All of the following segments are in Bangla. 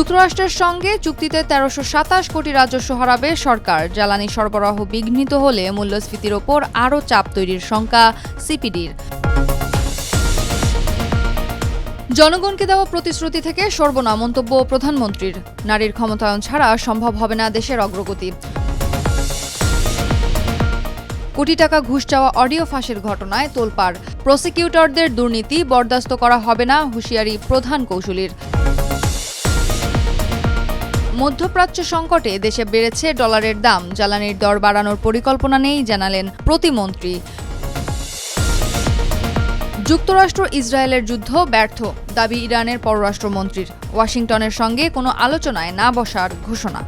যুক্তরাষ্ট্রের সঙ্গে চুক্তিতে ১৩২৭ কোটি রাজস্ব হারাবে সরকার। জ্বালানি সরবরাহ বিঘ্নিত হলে মূল্যস্ফীতির ওপর আরও চাপ তৈরির শঙ্কা সিপিডির। জনগণকে দেওয়া প্রতিশ্রুতি থেকে সরব না মন্তব্য প্রধানমন্ত্রীর। নারীর ক্ষমতায়ন ছাড়া সম্ভব হবে না দেশের অগ্রগতি। কোটি টাকা ঘুষ চাওয়া অডিও ফাঁসের ঘটনায় তোলপাড়। প্রসিকিউটরদের দুর্নীতি বরদাস্ত করা হবে না, হুঁশিয়ারি প্রধান কৌঁসুলির। মধ্যপ্রাচ্য সংকটে দেশে বেড়েছে ডলারের দাম। জ্বালানির দর বাড়ানোর পরিকল্পনা নেই, জানালেন প্রতিমন্ত্রী। যুক্তরাষ্ট্র ইসরায়েলের যুদ্ধ ব্যর্থ, দাবি ইরানের পররাষ্ট্রমন্ত্রীর। ওয়াশিংটনের সঙ্গে কোনো আলোচনায় না বসার ঘোষণা।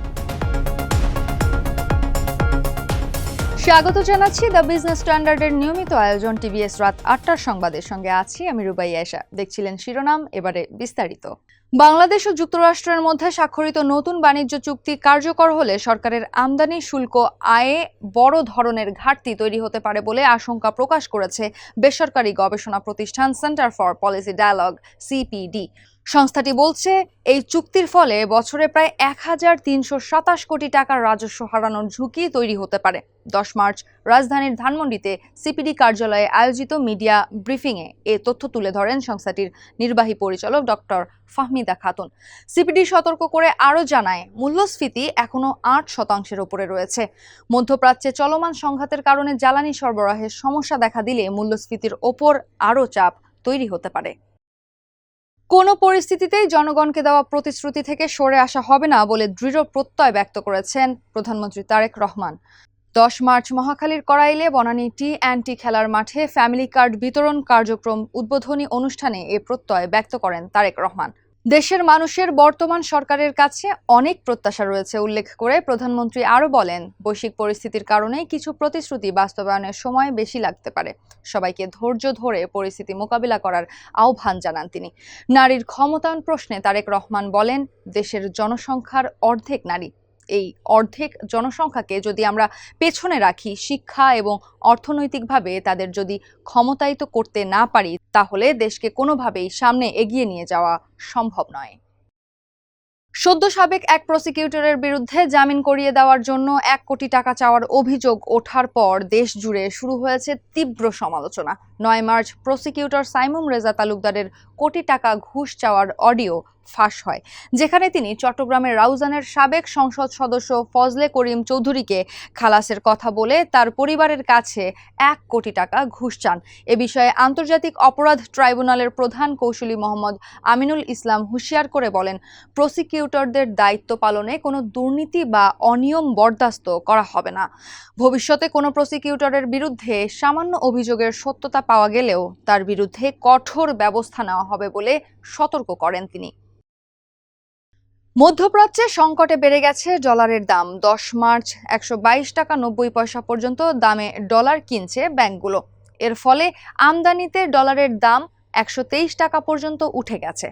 স্বাগত জানাচ্ছি দ্য বিজনেস স্ট্যান্ডার্ডের নিয়মিত আয়োজন টিভিএস রাত ৮টার সংবাদের সঙ্গে আছি আমি রুবাইয়া আয়েশা। দেখছিলেন শিরোনাম, এবারে বিস্তারিত। বাংলাদেশ ও যুক্তরাষ্ট্রের মধ্যে স্বাক্ষরিত নতুন বাণিজ্য চুক্তি কার্যকর হলে সরকারের আমদানি শুল্ক আয়ে বড় ধরনের ঘাটতি তৈরি হতে পারে বলে আশঙ্কা প্রকাশ করেছে বেসরকারি গবেষণা প্রতিষ্ঠান centre for policy dialogue CPD. সংস্থাটি বলছে, এই চুক্তির ফলে বছরে প্রায় ১,৩২৭ কোটি টাকার রাজস্ব হারানোর ঝুঁকি তৈরি হতে পারে। ১০ মার্চ রাজধানীর ধানমন্ডিতে সিপিডি কার্যালয়ে আয়োজিত মিডিয়া ব্রিফিংয়ে এ তথ্য তুলে ধরেন সংস্থাটির নির্বাহী পরিচালক ডক্টর ফাহমিদা খাতুন। সিপিডি সতর্ক করে আরও জানায়, মূল্যস্ফীতি এখনও ৮% ওপরে রয়েছে। মধ্যপ্রাচ্যে চলমান সংঘাতের কারণে জ্বালানি সরবরাহের সমস্যা দেখা দিলে মূল্যস্ফীতির ওপর আরও চাপ তৈরি হতে পারে। কোনো পরিস্থিতিতেই জনগণকে দেওয়া প্রতিশ্রুতি থেকে সরে আসা হবে না বলে দৃঢ় প্রত্যয় ব্যক্ত করেছেন প্রধানমন্ত্রী তারেক রহমান। ১০ মার্চ মহাখালীর কড়াইলে বনানী টি&টি খেলার মাঠে ফ্যামিলি কার্ড বিতরণ কার্যক্রম উদ্বোধনী অনুষ্ঠানে এ প্রত্যয় ব্যক্ত করেন তারেক রহমান। দেশের মানুষের বর্তমান সরকারের কাছে অনেক প্রত্যাশা রয়েছে উল্লেখ করে প্রধানমন্ত্রী আরও বলেন, বৈশ্বিক পরিস্থিতির কারণে কিছু প্রতিশ্রুতি বাস্তবায়নের সময় বেশি লাগতে পারে। সবাইকে ধৈর্য ধরে পরিস্থিতি মোকাবিলা করার আহ্বান জানান তিনি। নারীর ক্ষমতায়ন প্রশ্নে তারেক রহমান বলেন, দেশের জনসংখ্যার অর্ধেক নারী। এই অর্ধেক জনসংখ্যাকে যদি আমরা পেছনে রাখি, শিক্ষা এবং অর্থনৈতিকভাবে তাদের যদি ক্ষমতায়িত করতে না পারি, তাহলে দেশকে কোনোভাবেই সামনে এগিয়ে নিয়ে যাওয়া সম্ভব নয়। সদ্য সাবেক এক প্রসিকিউটরের বিরুদ্ধে জামিন করিয়ে দেওয়ার জন্য ১ কোটি টাকা চাওয়ার অভিযোগ ওঠার পর দেশ জুড়ে শুরু হয়েছে তীব্র সমালোচনা। ৯ মার্চ প্রসিকিউটর সাইমুম রেজা তালুকদারের কোটি টাকা ঘুষ চাওয়ার অডিও ফাঁস হয়, যেখানে তিনি চট্টগ্রামের রাউজানের সাবেক সংসদ সদস্য ফজলে করিম চৌধুরীকে খালাসের কথা বলে তার পরিবারের কাছে ১ কোটি টাকা ঘুষ চান। এ বিষয়ে আন্তর্জাতিক অপরাধ ট্রাইব্যুনালের প্রধান কৌঁসুলি মোহাম্মদ আমিনুল ইসলাম হুঁশিয়ার করে বলেন, প্রসিকিউটরদের দায়িত্ব পালনে কোনো দুর্নীতি বা অনিয়ম বরদাস্ত করা হবে না। ভবিষ্যতে কোনো প্রসিকিউটরের বিরুদ্ধে সামান্য অভিযোগের সত্যতা পাওয়া গেলেও তার বিরুদ্ধে কঠোর ব্যবস্থা নেওয়া হবে বলে সতর্ক করেন তিনি। মধ্যপ্রাচ্যে সংকটে বেড়ে গেছে ডলারের দাম। ১০ মার্চ ১২২ টাকা ৯০ পয়সা পর্যন্ত দামে ডলার কিনছে ব্যাংকগুলো। এর ফলে আমদানিতে ডলারের দাম ১২৩ টাকা পর্যন্ত উঠে গেছে।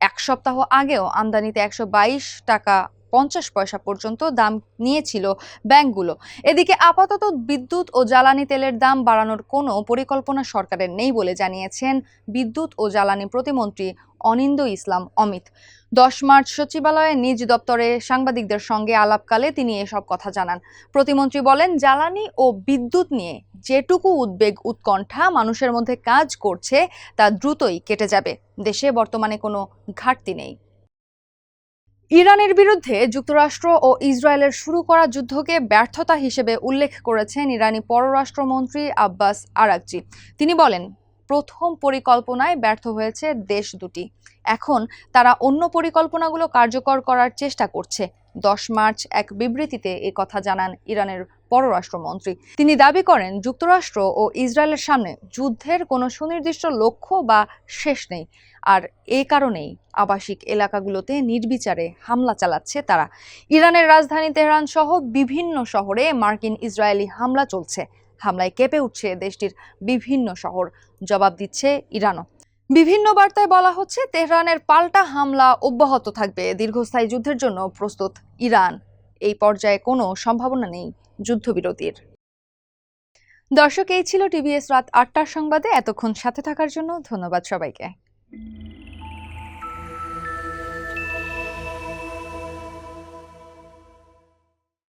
এক সপ্তাহ আগেও আমদানিতে ১২২ টাকা ৫০ পয়সা পর্যন্ত দাম নিয়েছিল ব্যাংকগুলো। এদিকে আপাতত বিদ্যুৎ ও জ্বালানি তেলের দাম বাড়ানোর কোনো পরিকল্পনা সরকারের নেই বলে জানিয়েছেন বিদ্যুৎ ও জ্বালানি প্রতিমন্ত্রী অনিন্দ ইসলাম অমিত। ১০ মার্চ সচিবালয়ে নিজ দপ্তরে সাংবাদিকদের সঙ্গে আলাপকালে তিনি এসব কথা জানান। প্রতিমন্ত্রী বলেন, জ্বালানি ও বিদ্যুৎ নিয়ে যেটুকু উদ্বেগ উৎকণ্ঠা মানুষের মধ্যে কাজ করছে তা দ্রুতই কেটে যাবে। দেশে বর্তমানে কোনো ঘাটতি নেই। ইরানের বিরুদ্ধে যুক্তরাষ্ট্র ও ইসরায়েলের শুরু করা যুদ্ধকে ব্যর্থতা হিসেবে উল্লেখ করেছেন ইরানি পররাষ্ট্রমন্ত্রী আব্বাস আরাকচি। তিনি বলেন, প্রথম পরিকল্পনায় ব্যর্থ হয়েছে দেশ দুটি। এখন তারা অন্য পরিকল্পনাগুলো কার্যকর করার চেষ্টা করছে। ১০ মার্চ এক বিবৃতিতে এ কথা জানান ইরানের পররাষ্ট্রমন্ত্রী। তিনি দাবি করেন, যুক্তরাষ্ট্র ও ইসরায়েলের সামনে যুদ্ধের কোনো সুনির্দিষ্ট লক্ষ্য বা শেষ নেই, আর এ কারণেই আবাসিক এলাকাগুলোতে নির্বিচারে হামলা চালাচ্ছে তারা। ইরানের রাজধানী তেহরান সহ বিভিন্ন শহরে মার্কিন ইসরায়েলি হামলা চলছে। হামলায় কেঁপে উঠছে দেশটির বিভিন্ন শহর, জবাব দিচ্ছে ইরানও। বিভিন্ন বার্তায় বলা হচ্ছে, তেহরানের পাল্টা হামলা অব্যাহত থাকবে। দীর্ঘস্থায়ী যুদ্ধের জন্য প্রস্তুত ইরান। এই পর্যায়ে কোনো সম্ভাবনা নেই যুদ্ধবিরতির। দর্শক, এই ছিল টিভিএস রাত ৮টার সংবাদে। এতক্ষণ সাথে থাকার জন্য ধন্যবাদ সবাইকে।